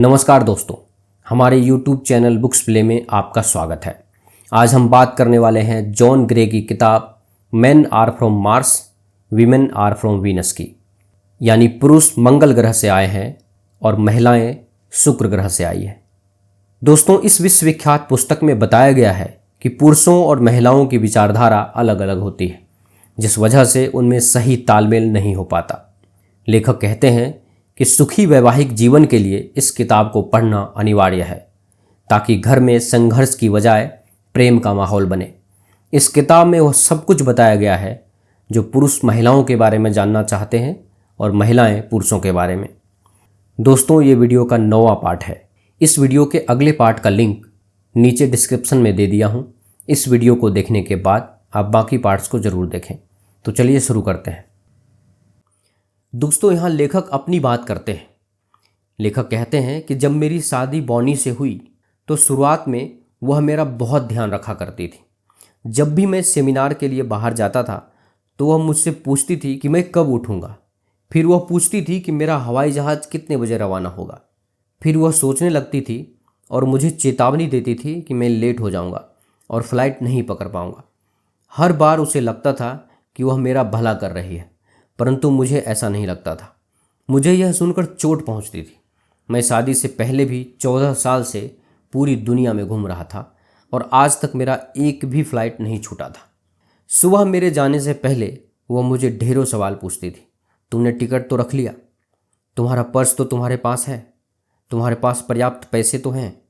नमस्कार दोस्तों, हमारे YouTube चैनल बुक्स प्ले में आपका स्वागत है। आज हम बात करने वाले हैं जॉन ग्रे की किताब men are from Mars, women are from Venus की, यानी पुरुष मंगल ग्रह से आए हैं और महिलाएं शुक्र ग्रह से आई हैं। दोस्तों, इस विश्वविख्यात पुस्तक में बताया गया है कि पुरुषों और महिलाओं की विचारधारा अलग अलग होती है, जिस वजह से उनमें सही तालमेल नहीं हो पाता। लेखक कहते हैं कि सुखी वैवाहिक जीवन के लिए इस किताब को पढ़ना अनिवार्य है, ताकि घर में संघर्ष की बजाय प्रेम का माहौल बने। इस किताब में वह सब कुछ बताया गया है जो पुरुष महिलाओं के बारे में जानना चाहते हैं और महिलाएं पुरुषों के बारे में। दोस्तों, ये वीडियो का 9वां पार्ट है। इस वीडियो के अगले पार्ट का लिंक नीचे डिस्क्रिप्शन में दे दिया हूँ। इस वीडियो को देखने के बाद आप बाकी पार्ट्स को ज़रूर देखें। तो चलिए शुरू करते हैं। दोस्तों, यहाँ लेखक अपनी बात करते हैं। लेखक कहते हैं कि जब मेरी शादी बॉनी से हुई तो शुरुआत में वह मेरा बहुत ध्यान रखा करती थी। जब भी मैं सेमिनार के लिए बाहर जाता था तो वह मुझसे पूछती थी कि मैं कब उठूँगा। फिर वह पूछती थी कि मेरा हवाई जहाज़ कितने बजे रवाना होगा। फिर वह सोचने लगती थी और मुझे चेतावनी देती थी कि मैं लेट हो जाऊँगा और फ्लाइट नहीं पकड़ पाऊँगा। हर बार उसे लगता था कि वह मेरा भला कर रही है, परंतु मुझे ऐसा नहीं लगता था। मुझे यह सुनकर चोट पहुंचती थी। मैं शादी से पहले भी 14 साल से पूरी दुनिया में घूम रहा था और आज तक मेरा एक भी फ्लाइट नहीं छूटा था। सुबह मेरे जाने से पहले वह मुझे ढेरों सवाल पूछती थी। तुमने टिकट तो रख लिया? तुम्हारा पर्स तो तुम्हारे पास है? तुम्हारे पास पर्याप्त पैसे तो हैं?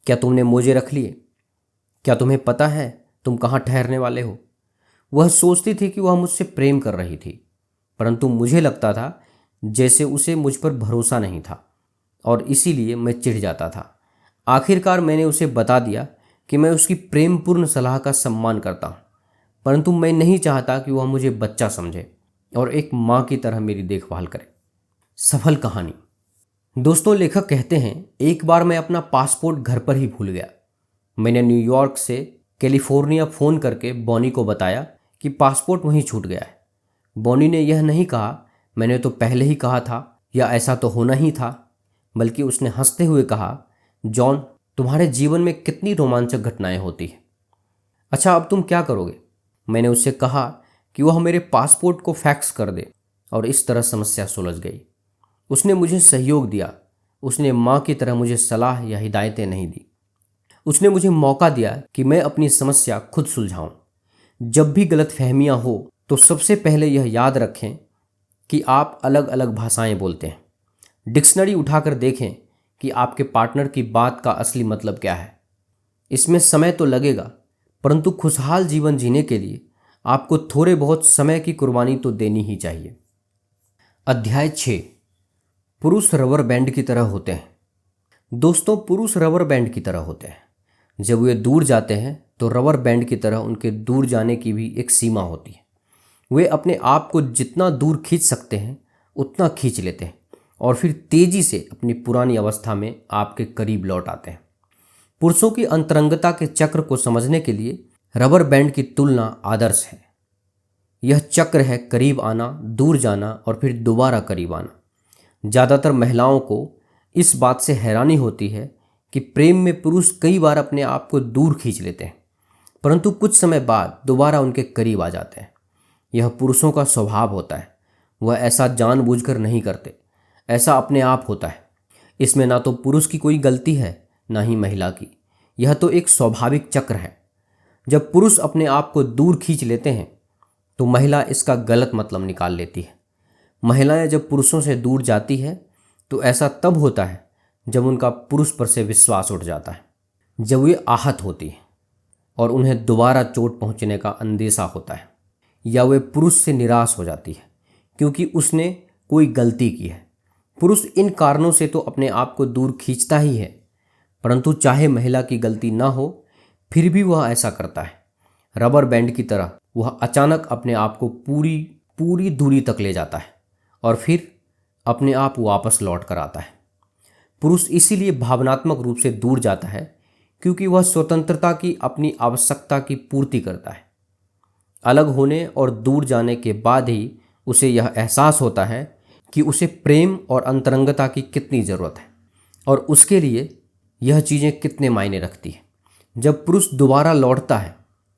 क्या तुमने मोजे रख लिए? क्या तुम्हें पता है तुम कहाँ ठहरने वाले हो? वह सोचती थी कि वह मुझसे प्रेम कर रही थी, परंतु मुझे लगता था जैसे उसे मुझ पर भरोसा नहीं था और इसीलिए मैं चिढ़ जाता था। आखिरकार मैंने उसे बता दिया कि मैं उसकी प्रेमपूर्ण सलाह का सम्मान करता हूँ, परंतु मैं नहीं चाहता कि वह मुझे बच्चा समझे और एक माँ की तरह मेरी देखभाल करे। सफल कहानी। दोस्तों, लेखक कहते हैं, एक बार मैं अपना पासपोर्ट घर पर ही भूल गया। मैंने न्यूयॉर्क से कैलिफोर्निया फ़ोन करके बॉनी को बताया कि पासपोर्ट वहीं छूट गया है। बॉनी ने यह नहीं कहा, मैंने तो पहले ही कहा था, या ऐसा तो होना ही था, बल्कि उसने हंसते हुए कहा, जॉन, तुम्हारे जीवन में कितनी रोमांचक घटनाएं होती हैं। अच्छा, अब तुम क्या करोगे? मैंने उससे कहा कि वह मेरे पासपोर्ट को फैक्स कर दे और इस तरह समस्या सुलझ गई। उसने मुझे सहयोग दिया। उसने माँ की तरह मुझे सलाह या हिदायतें नहीं दी। उसने मुझे मौका दिया कि मैं अपनी समस्या खुद सुलझाऊं। जब भी गलतफहमियां हो तो सबसे पहले यह याद रखें कि आप अलग अलग भाषाएं बोलते हैं। डिक्शनरी उठाकर देखें कि आपके पार्टनर की बात का असली मतलब क्या है। इसमें समय तो लगेगा, परंतु खुशहाल जीवन जीने के लिए आपको थोड़े बहुत समय की कुर्बानी तो देनी ही चाहिए। अध्याय 6। पुरुष रबर बैंड की तरह होते हैं। दोस्तों, पुरुष रबर बैंड की तरह होते हैं। जब वे दूर जाते हैं तो रबर बैंड की तरह उनके दूर जाने की भी एक सीमा होती है। वे अपने आप को जितना दूर खींच सकते हैं उतना खींच लेते हैं और फिर तेजी से अपनी पुरानी अवस्था में आपके करीब लौट आते हैं। पुरुषों की अंतरंगता के चक्र को समझने के लिए रबर बैंड की तुलना आदर्श है। यह चक्र है करीब आना, दूर जाना और फिर दोबारा करीब आना। ज़्यादातर महिलाओं को इस बात से हैरानी होती है कि प्रेम में पुरुष कई बार अपने आप को दूर खींच लेते हैं, परंतु कुछ समय बाद दोबारा उनके करीब आ जाते हैं। यह पुरुषों का स्वभाव होता है। वह ऐसा जानबूझकर नहीं करते, ऐसा अपने आप होता है। इसमें ना तो पुरुष की कोई गलती है, ना ही महिला की। यह तो एक स्वाभाविक चक्र है। जब पुरुष अपने आप को दूर खींच लेते हैं तो महिला इसका गलत मतलब निकाल लेती है। महिलाएं जब पुरुषों से दूर जाती है तो ऐसा तब होता है जब उनका पुरुष पर से विश्वास उठ जाता है, जब वे आहत होती हैं और उन्हें दोबारा चोट पहुंचने का अंदेशा होता है, या वे पुरुष से निराश हो जाती है क्योंकि उसने कोई गलती की है। पुरुष इन कारणों से तो अपने आप को दूर खींचता ही है, परंतु चाहे महिला की गलती ना हो फिर भी वह ऐसा करता है। रबर बैंड की तरह वह अचानक अपने आप को पूरी दूरी तक ले जाता है और फिर अपने आप वापस लौट कर आता है। पुरुष इसीलिए भावनात्मक रूप से दूर जाता है क्योंकि वह स्वतंत्रता की अपनी आवश्यकता की पूर्ति करता है। अलग होने और दूर जाने के बाद ही उसे यह एहसास होता है कि उसे प्रेम और अंतरंगता की कितनी ज़रूरत है। और उसके लिए यह चीज़ें कितने मायने रखती है। जब पुरुष दोबारा लौटता है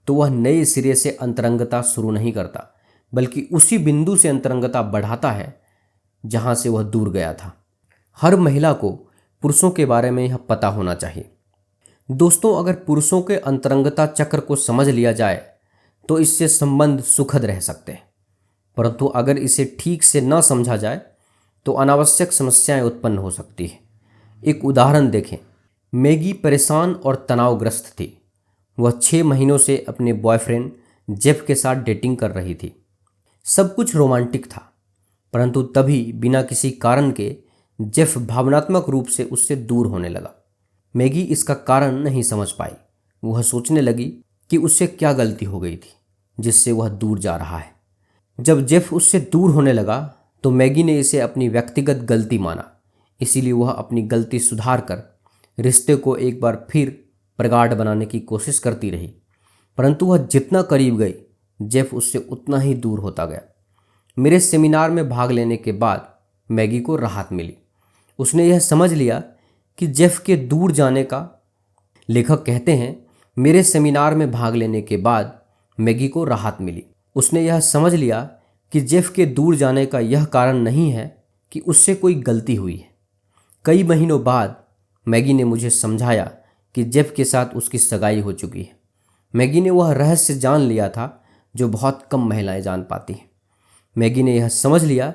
तो वह नए सिरे से अंतरंगता शुरू नहीं करता, बल्कि उसी बिंदु से अंतरंगता बढ़ाता है जहाँ से वह दूर गया था। हर महिला को पुरुषों के बारे में यह पता होना चाहिए। दोस्तों, अगर पुरुषों के अंतरंगता चक्र को समझ लिया जाए तो इससे संबंध सुखद रह सकते हैं, परंतु अगर इसे ठीक से न समझा जाए तो अनावश्यक समस्याएं उत्पन्न हो सकती है। एक उदाहरण देखें। मैगी परेशान और तनावग्रस्त थी। वह 6 महीनों से अपने बॉयफ्रेंड जेफ के साथ डेटिंग कर रही थी। सब कुछ रोमांटिक था, परंतु तभी बिना किसी कारण के जेफ भावनात्मक रूप से उससे दूर होने लगा। मैगी इसका कारण नहीं समझ पाई। वह सोचने लगी कि उससे क्या गलती हो गई थी जिससे वह दूर जा रहा है। जब जेफ उससे दूर होने लगा तो मैगी ने इसे अपनी व्यक्तिगत गलती माना, इसीलिए वह अपनी गलती सुधार कर रिश्ते को एक बार फिर प्रगाढ़ बनाने की कोशिश करती रही। परंतु वह जितना करीब गई, जेफ उससे उतना ही दूर होता गया। मेरे सेमिनार में भाग लेने के बाद मैगी को राहत मिली। उसने यह समझ लिया कि जेफ के दूर जाने का, लेखक कहते हैं, मेरे सेमिनार में भाग लेने के बाद मैगी को राहत मिली। उसने यह समझ लिया कि जेफ के दूर जाने का यह कारण नहीं है कि उससे कोई गलती हुई है। कई महीनों बाद मैगी ने मुझे समझाया कि जेफ के साथ उसकी सगाई हो चुकी है। मैगी ने वह रहस्य जान लिया था जो बहुत कम महिलाएं जान पाती हैं। मैगी ने यह समझ लिया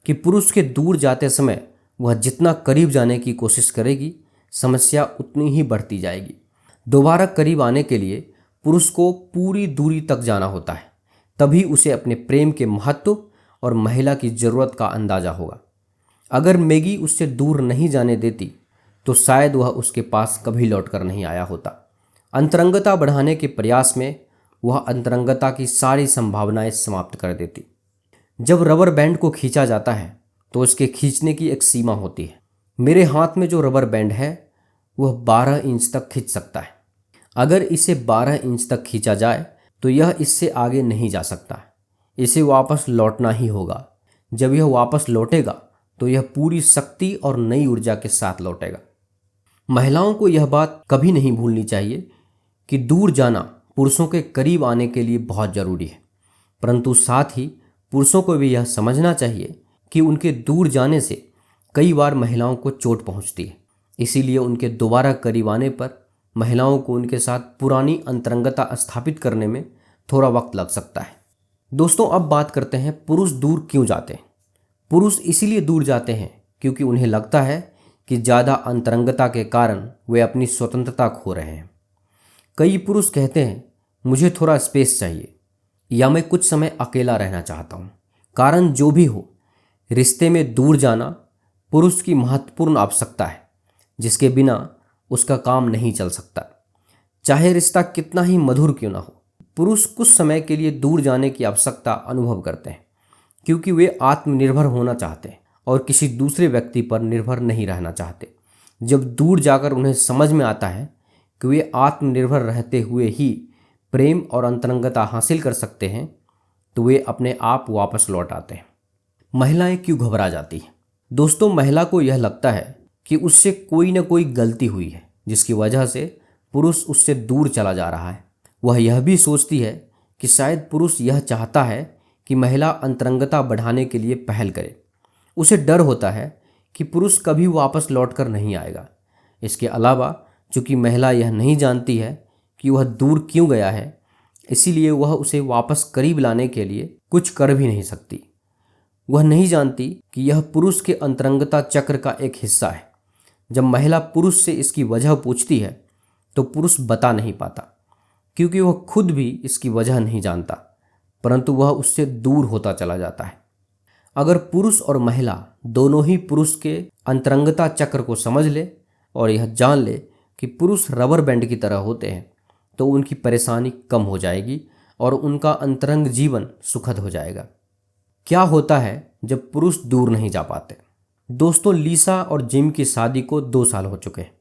कि पुरुष के दूर जाते समय वह जितना करीब जाने की कोशिश करेगी, समस्या उतनी ही बढ़ती जाएगी। दोबारा करीब आने के लिए पुरुष को पूरी दूरी तक जाना होता है, तभी उसे अपने प्रेम के महत्व और महिला की ज़रूरत का अंदाज़ा होगा। अगर मैगी उससे दूर नहीं जाने देती तो शायद वह उसके पास कभी लौटकर नहीं आया होता। अंतरंगता बढ़ाने के प्रयास में वह अंतरंगता की सारी संभावनाएं समाप्त कर देती। जब रबर बैंड को खींचा जाता है तो उसके खींचने की एक सीमा होती है। मेरे हाथ में जो रबर बैंड है वह 12 इंच तक खींच सकता है। अगर इसे 12 इंच तक खींचा जाए तो यह इससे आगे नहीं जा सकता। इसे वापस लौटना ही होगा। जब यह वापस लौटेगा तो यह पूरी शक्ति और नई ऊर्जा के साथ लौटेगा। महिलाओं को यह बात कभी नहीं भूलनी चाहिए कि दूर जाना पुरुषों के करीब आने के लिए बहुत ज़रूरी है, परंतु साथ ही पुरुषों को भी यह समझना चाहिए कि उनके दूर जाने से कई बार महिलाओं को चोट पहुंचती है। इसीलिए उनके दोबारा करीब आने पर महिलाओं को उनके साथ पुरानी अंतरंगता स्थापित करने में थोड़ा वक्त लग सकता है। दोस्तों, अब बात करते हैं पुरुष दूर क्यों जाते हैं। पुरुष इसीलिए दूर जाते हैं क्योंकि उन्हें लगता है कि ज़्यादा अंतरंगता के कारण वे अपनी स्वतंत्रता खो रहे हैं। कई पुरुष कहते हैं, मुझे थोड़ा स्पेस चाहिए या मैं कुछ समय अकेला रहना चाहता हूँ। कारण जो भी हो, रिश्ते में दूर जाना पुरुष की महत्वपूर्ण आवश्यकता है, जिसके बिना उसका काम नहीं चल सकता। चाहे रिश्ता कितना ही मधुर क्यों ना हो, पुरुष कुछ समय के लिए दूर जाने की आवश्यकता अनुभव करते हैं, क्योंकि वे आत्मनिर्भर होना चाहते हैं और किसी दूसरे व्यक्ति पर निर्भर नहीं रहना चाहते। जब दूर जाकर उन्हें समझ में आता है कि वे आत्मनिर्भर रहते हुए ही प्रेम और अंतरंगता हासिल कर सकते हैं, तो वे अपने आप वापस लौट आते हैं। महिलाएं क्यों घबरा जाती हैं? दोस्तों, महिला को यह लगता है कि उससे कोई न कोई गलती हुई है जिसकी वजह से पुरुष उससे दूर चला जा रहा है। वह यह भी सोचती है कि शायद पुरुष यह चाहता है कि महिला अंतरंगता बढ़ाने के लिए पहल करे। उसे डर होता है कि पुरुष कभी वापस लौटकर नहीं आएगा। इसके अलावा चूंकि महिला यह नहीं जानती है कि वह दूर क्यों गया है, इसीलिए वह उसे वापस करीब लाने के लिए कुछ कर भी नहीं सकती। वह नहीं जानती कि यह पुरुष के अंतरंगता चक्र का एक हिस्सा है। जब महिला पुरुष से इसकी वजह पूछती है तो पुरुष बता नहीं पाता, क्योंकि वह खुद भी इसकी वजह नहीं जानता, परंतु वह उससे दूर होता चला जाता है। अगर पुरुष और महिला दोनों ही पुरुष के अंतरंगता चक्र को समझ ले और यह जान ले कि पुरुष रबर बैंड की तरह होते हैं, तो उनकी परेशानी कम हो जाएगी और उनका अंतरंग जीवन सुखद हो जाएगा। क्या होता है जब पुरुष दूर नहीं जा पाते? दोस्तों, लीसा और जिम की शादी को 2 साल हो चुके हैं।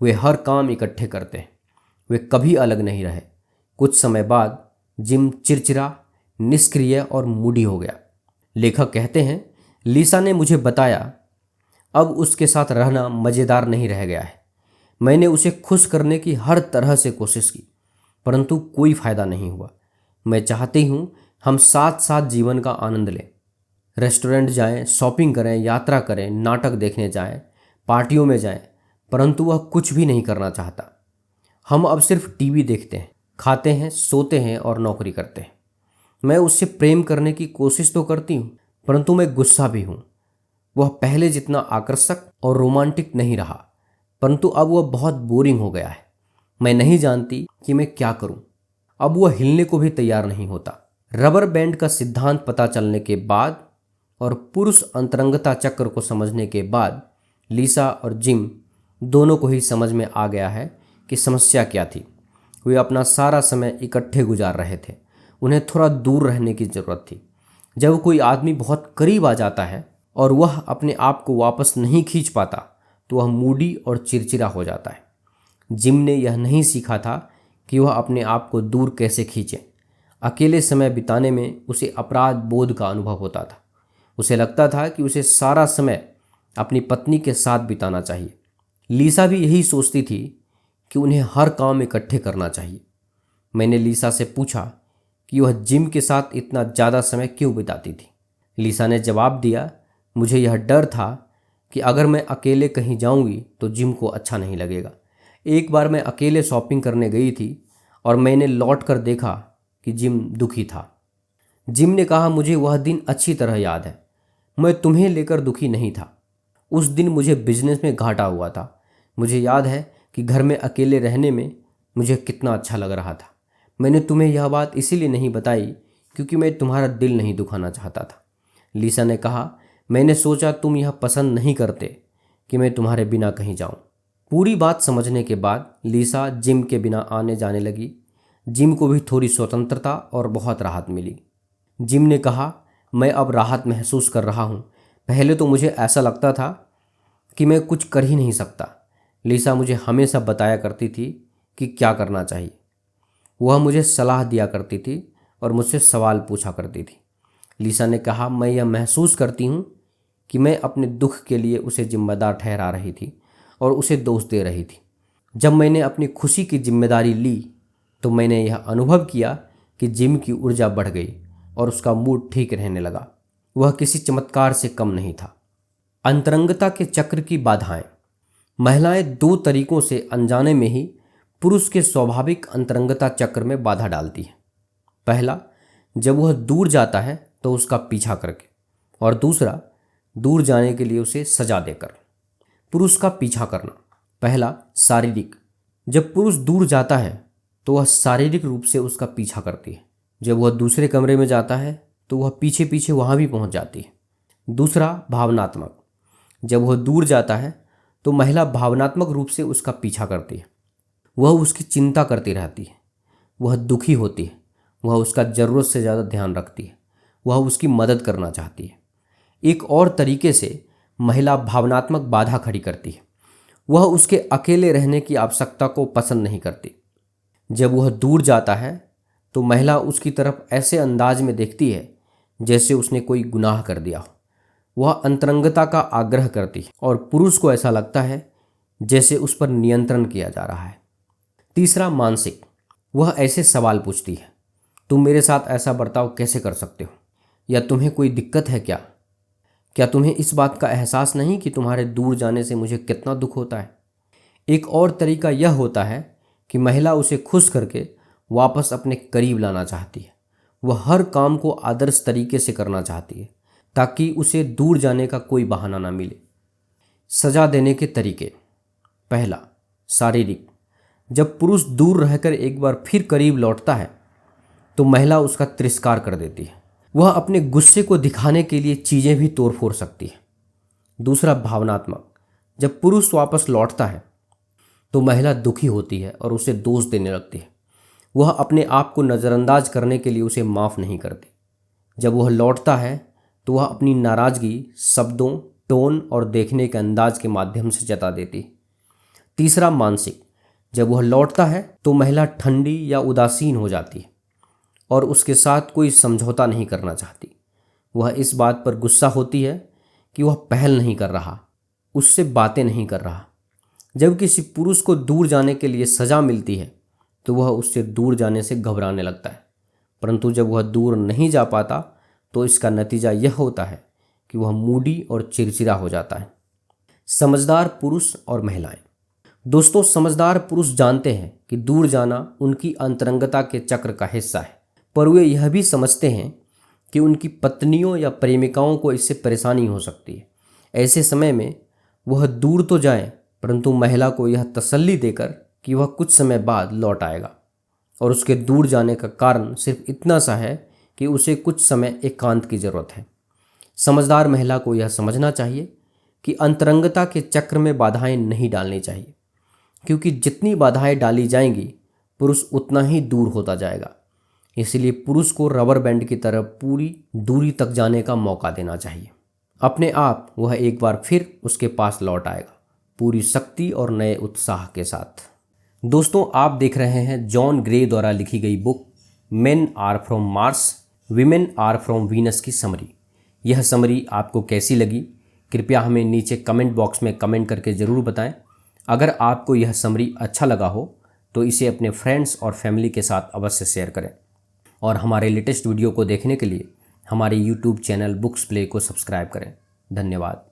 वे हर काम इकट्ठे करते हैं। वे कभी अलग नहीं रहे। कुछ समय बाद जिम चिड़चिड़ा, निष्क्रिय और मूडी हो गया। लेखक कहते हैं, लीसा ने मुझे बताया, अब उसके साथ रहना मज़ेदार नहीं रह गया है। मैंने उसे खुश करने की हर तरह से कोशिश की, परंतु कोई फ़ायदा नहीं हुआ। मैं चाहती हूँ हम साथ साथ जीवन का आनंद लें, रेस्टोरेंट जाएं, शॉपिंग करें, यात्रा करें, नाटक देखने जाएं, पार्टियों में जाएं, परंतु वह कुछ भी नहीं करना चाहता। हम अब सिर्फ टीवी देखते हैं, खाते हैं, सोते हैं और नौकरी करते हैं। मैं उससे प्रेम करने की कोशिश तो करती हूँ, परंतु मैं गुस्सा भी हूँ। वह पहले जितना आकर्षक और रोमांटिक नहीं रहा, परंतु अब वह बहुत बोरिंग हो गया है। मैं नहीं जानती कि मैं क्या करूं। अब वह हिलने को भी तैयार नहीं होता। रबर बैंड का सिद्धांत पता चलने के बाद और पुरुष अंतरंगता चक्र को समझने के बाद लीसा और जिम दोनों को ही समझ में आ गया है कि समस्या क्या थी। वे अपना सारा समय इकट्ठे गुजार रहे थे। उन्हें थोड़ा दूर रहने की ज़रूरत थी। जब कोई आदमी बहुत करीब आ जाता है और वह अपने आप को वापस नहीं खींच पाता तो वह मूडी और चिड़चिड़ा हो जाता है। जिम ने यह नहीं सीखा था कि वह अपने आप को दूर कैसे खींचे। अकेले समय बिताने में उसे अपराध बोध का अनुभव होता था। उसे लगता था कि उसे सारा समय अपनी पत्नी के साथ बिताना चाहिए। लीसा भी यही सोचती थी कि उन्हें हर काम इकट्ठे करना चाहिए। मैंने लीसा से पूछा कि वह जिम के साथ इतना ज़्यादा समय क्यों बिताती थी। लीसा ने जवाब दिया, मुझे यह डर था कि अगर मैं अकेले कहीं जाऊंगी तो जिम को अच्छा नहीं लगेगा। एक बार मैं अकेले शॉपिंग करने गई थी और मैंने लौट कर देखा कि जिम दुखी था। जिम ने कहा, मुझे वह दिन अच्छी तरह याद है। मैं तुम्हें लेकर दुखी नहीं था। उस दिन मुझे बिजनेस में घाटा हुआ था। मुझे याद है कि घर में अकेले रहने में मुझे कितना अच्छा लग रहा था। मैंने तुम्हें यह बात इसीलिए नहीं बताई क्योंकि मैं तुम्हारा दिल नहीं दुखाना चाहता था। लीसा ने कहा, मैंने सोचा तुम यह पसंद नहीं करते कि मैं तुम्हारे बिना कहीं जाऊं। पूरी बात समझने के बाद लीसा जिम के बिना आने जाने लगी। जिम को भी थोड़ी स्वतंत्रता और बहुत राहत मिली। जिम ने कहा, मैं अब राहत महसूस कर रहा हूँ। पहले तो मुझे ऐसा लगता था कि मैं कुछ कर ही नहीं सकता। लीसा मुझे हमेशा बताया करती थी कि क्या करना चाहिए। वह मुझे सलाह दिया करती थी और मुझसे सवाल पूछा करती थी। लीसा ने कहा, मैं यह महसूस करती हूँ कि मैं अपने दुख के लिए उसे जिम्मेदार ठहरा रही थी और उसे दोष दे रही थी। जब मैंने अपनी खुशी की जिम्मेदारी ली तो मैंने यह अनुभव किया कि जिम की ऊर्जा बढ़ गई और उसका मूड ठीक रहने लगा। वह किसी चमत्कार से कम नहीं था। अंतरंगता के चक्र की बाधाएं। महिलाएं दो तरीकों से अनजाने में ही पुरुष के स्वाभाविक अंतरंगता चक्र में बाधा डालती हैं। पहला, जब वह दूर जाता है तो उसका पीछा करके, और दूसरा, दूर जाने के लिए उसे सजा देकर। पुरुष का पीछा करना। पहला, शारीरिक। जब पुरुष दूर जाता है तो वह शारीरिक रूप से उसका पीछा करती है। जब वह दूसरे कमरे में जाता है तो वह पीछे पीछे वहाँ भी पहुँच जाती है। दूसरा, भावनात्मक। जब वह दूर जाता है तो महिला भावनात्मक रूप से उसका पीछा करती है। वह उसकी चिंता करती रहती है। वह दुखी होती है। वह उसका ज़रूरत से ज़्यादा ध्यान रखती है। वह उसकी मदद करना चाहती है। एक और तरीके से महिला भावनात्मक बाधा खड़ी करती है। वह उसके अकेले रहने की आवश्यकता को पसंद नहीं करती। जब वह दूर जाता है तो महिला उसकी तरफ ऐसे अंदाज में देखती है जैसे उसने कोई गुनाह कर दिया हो। वह अंतरंगता का आग्रह करती है और पुरुष को ऐसा लगता है जैसे उस पर नियंत्रण किया जा रहा है। तीसरा, मानसिक। वह ऐसे सवाल पूछती है, तुम मेरे साथ ऐसा बर्ताव कैसे कर सकते हो? या तुम्हें कोई दिक्कत है क्या? क्या तुम्हें इस बात का एहसास नहीं कि तुम्हारे दूर जाने से मुझे कितना दुख होता है? एक और तरीका यह होता है कि महिला उसे खुश करके वापस अपने करीब लाना चाहती है। वह हर काम को आदर्श तरीके से करना चाहती है ताकि उसे दूर जाने का कोई बहाना ना मिले। सजा देने के तरीके। पहला, शारीरिक। जब पुरुष दूर रहकर एक बार फिर करीब लौटता है तो महिला उसका तिरस्कार कर देती है। वह अपने गुस्से को दिखाने के लिए चीज़ें भी तोड़ फोड़ सकती है। दूसरा, भावनात्मक। जब पुरुष वापस लौटता है तो महिला दुखी होती है और उसे दोष देने लगती है। वह अपने आप को नज़रअंदाज करने के लिए उसे माफ़ नहीं करती। जब वह लौटता है तो वह अपनी नाराज़गी शब्दों, टोन और देखने के अंदाज के माध्यम से जता देती है। तीसरा, मानसिक। जब वह लौटता है तो महिला ठंडी या उदासीन हो जाती है और उसके साथ कोई समझौता नहीं करना चाहती। वह इस बात पर गुस्सा होती है कि वह पहल नहीं कर रहा। उससे बातें नहीं कर रहा। जब किसी पुरुष को दूर जाने के लिए सज़ा मिलती है तो वह उससे दूर जाने से घबराने लगता है, परंतु जब वह दूर नहीं जा पाता तो इसका नतीजा यह होता है कि वह मूडी और चिड़चिड़ा हो जाता है। समझदार पुरुष और महिलाएं। दोस्तों, समझदार पुरुष जानते हैं कि दूर जाना उनकी अंतरंगता के चक्र का हिस्सा है, पर वे यह भी समझते हैं कि उनकी पत्नियों या प्रेमिकाओं को इससे परेशानी हो सकती है। ऐसे समय में वह दूर तो जाए, परंतु महिला को यह तसल्ली देकर कि वह कुछ समय बाद लौट आएगा और उसके दूर जाने का कारण सिर्फ इतना सा है कि उसे कुछ समय एकांत की जरूरत है। समझदार महिला को यह समझना चाहिए कि अंतरंगता के चक्र में बाधाएं नहीं डालनी चाहिए, क्योंकि जितनी बाधाएं डाली जाएंगी पुरुष उतना ही दूर होता जाएगा। इसलिए पुरुष को रबर बैंड की तरह पूरी दूरी तक जाने का मौका देना चाहिए। अपने आप वह एक बार फिर उसके पास लौट आएगा, पूरी शक्ति और नए उत्साह के साथ। दोस्तों, आप देख रहे हैं जॉन ग्रे द्वारा लिखी गई book men are from Mars, women are from Venus की समरी। यह समरी आपको कैसी लगी, कृपया हमें नीचे कमेंट बॉक्स में कमेंट करके ज़रूर बताएं। अगर आपको यह समरी अच्छा लगा हो तो इसे अपने फ्रेंड्स और फैमिली के साथ अवश्य शेयर करें, और हमारे लेटेस्ट वीडियो को देखने के लिए हमारे YouTube चैनल बुक्स प्ले को सब्सक्राइब करें। धन्यवाद।